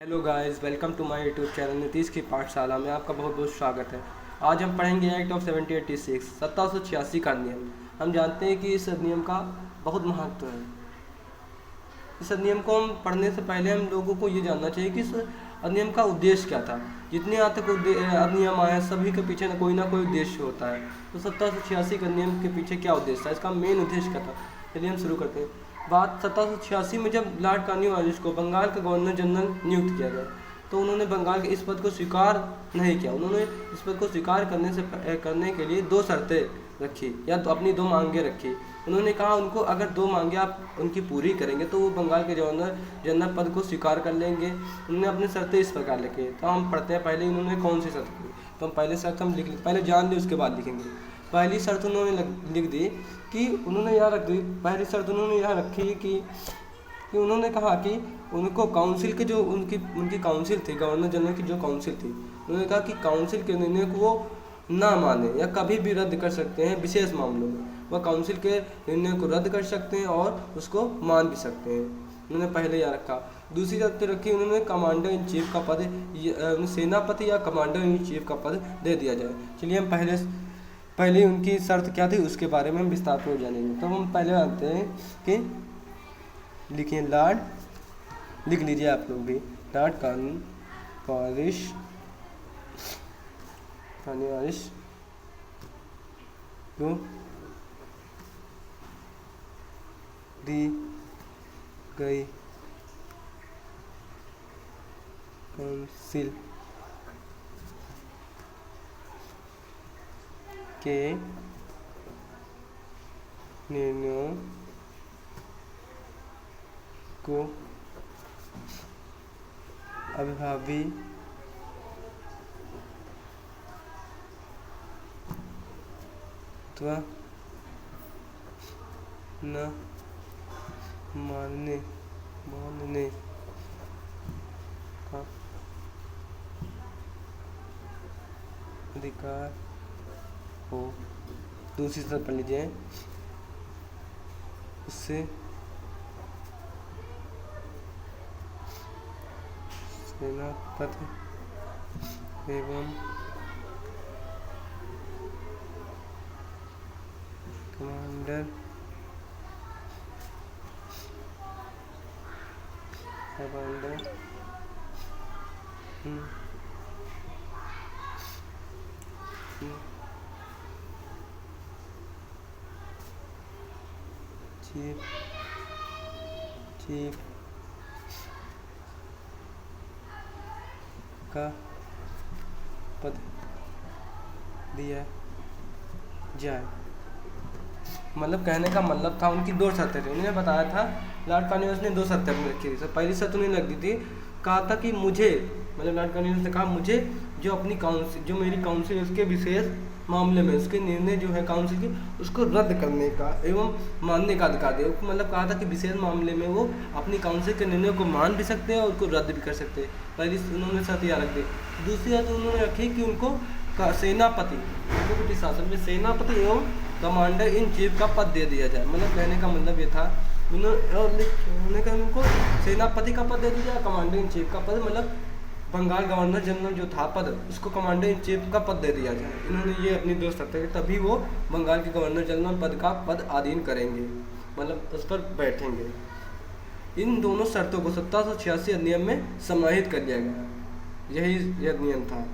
Hello guys, welcome to my YouTube channel Nitish की पाठशाला में आपका बहुत बहुत स्वागत है। आज हम पढ़ेंगे एक्ट ऑफ 1786 1786 का नियम। हम जानते हैं कि इस अधिनियम का बहुत महत्व है। इस अधिनियम को हम पढ़ने से पहले हम लोगों को ये जानना चाहिए कि इस अधिनियम का उद्देश्य क्या था। जितने आज तक अधिनियम आए हैं सभी के पीछे ना कोई उद्देश्य होता है। तो 1786 के नियम के पीछे क्या उद्देश्य था, इसका मेन उद्देश्य क्या था, चलिए हम शुरू करते हैं। बात 1786 में जब लॉर्ड कॉर्नवालिस को बंगाल का गवर्नर जनरल नियुक्त किया गया तो उन्होंने बंगाल के इस पद को स्वीकार नहीं किया। उन्होंने इस पद को स्वीकार करने के लिए दो शर्तें रखी या तो अपनी दो मांगें रखी। उन्होंने कहा उनको अगर दो मांगें आप उनकी पूरी करेंगे तो वो बंगाल के गवर्नर जनरल पद को स्वीकार कर लेंगे। उन्होंने अपनी शर्तें इस प्रकार लिखी। तो हम पढ़ते हैं पहले उन्होंने कौन सी शर्त की। तो हम पहले शर्त हम लिख पहले जान लें उसके बाद लिखेंगे। पहली शर्त उन्होंने लिख दी कि उन्होंने यहाँ रख दी। पहली शर्त उन्होंने यहाँ रखी कि उन्होंने कहा कि उनको काउंसिल के जो उनकी काउंसिल थी, गवर्नर जनरल की जो काउंसिल थी, उन्होंने कहा कि काउंसिल के निर्णय को वो ना माने या कभी भी रद्द कर सकते हैं। विशेष मामलों में वह काउंसिल के निर्णय को रद्द कर सकते हैं और उसको मान भी सकते हैं। उन्होंने पहले यहाँ रखा। दूसरी शर्त रखी उन्होंने कमांडर इन चीफ का पद, सेनापति या कमांडर इन चीफ का पद दे दिया जाए। चलिए हम पहले उनकी शर्त क्या थी उसके बारे में हम विस्तार में जानेंगे। तो हम पहले जानते हैं कि लिखिए लॉर्ड, लिख लीजिए आप लोग भी, लॉर्ड कॉर्नवालिस को दी गई काउंसिल के निर्णयों को अभिभावी अथवा न मानने का अधिकार हो। दूसरी तरफ पढ़ लीजिए, उससे सेनापति एवं कमांडर चीफ का पद दिया जाए। मतलब कहने का मतलब था उनकी दो शर्तें थी। उन्होंने बताया था लॉर्ड कॉर्नवालिस ने दो शर्तें अपनी रखी थी। पहली शर्त उन्हें लग दी थी, कहा था कि मुझे, मतलब लॉर्ड कॉर्नवालिस ने कहा मुझे जो अपनी काउंसिल, जो मेरी काउंसिल उसके विशेष मामले में उसके निर्णय जो है काउंसिल की उसको रद्द करने का एवं मानने का अधिकार दिया। मतलब कहा था कि विशेष मामले में वो अपनी काउंसिल के निर्णय को मान भी सकते हैं और उसको रद्द भी कर सकते हैं। पहली उन्होंने शर्त यहाँ रख दी। दूसरी शर्त उन्होंने रखी कि उनको सेनापति, ब्रिटिश शासन में सेनापति एवं कमांडर इन चीफ का पद दे दिया जाए। मतलब कहने का मतलब ये था उन्होंने कहा उनको सेनापति का पद दे दिया जाए, कमांडर इन चीफ का पद, मतलब बंगाल गवर्नर जनरल जो था पद, उसको कमांडर इन चीफ का पद दे दिया जाए। इन्होंने ये अपनी दो शर्तें, तभी वो बंगाल के गवर्नर जनरल पद का पद अधीन करेंगे, मतलब उस पर बैठेंगे। इन दोनों शर्तों को 1786 अधिनियम में समाहित कर दिया गया। यही यह नियम था।